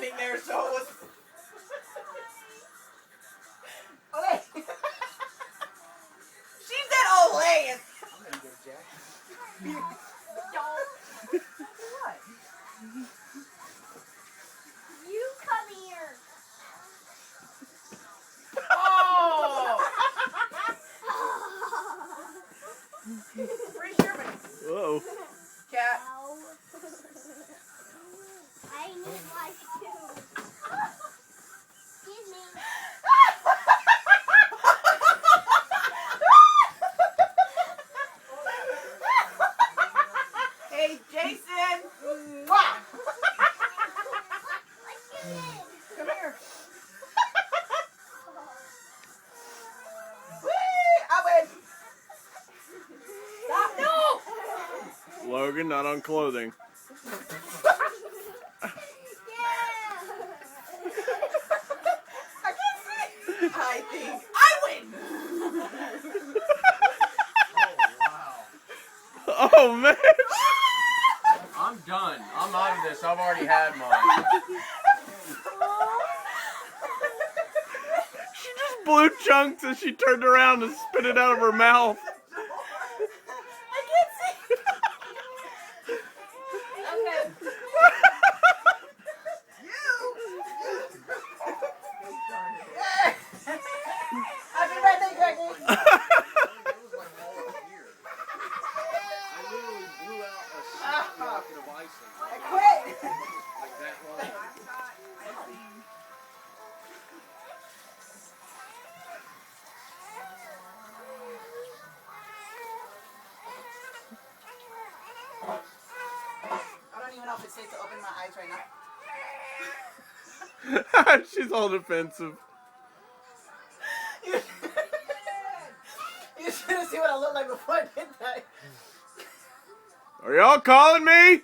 standing there, so it was. Okay. She said, "Oh, laying." I'm gonna get Jack. What? You come here. Oh! Free Sherman. Whoa. Cat. Ow. I need my shoes. Excuse me. Hey, Jason. Mwah. What you did? Come here. Whee! I win. Stop. No. Logan, not on clothing. I can't see. I think I win. Oh, man. I'm done. I'm out of this. I've already had mine. She just blew chunks as she turned around and spit it out of her mouth. I can't see. Okay. Happy birthday, Greggy. I literally blew out a bucket of icing. I quit. Like that long. I don't even know if it's safe to open my eyes right now. She's all defensive. You should have seen what I looked like before I did that. Are y'all calling me?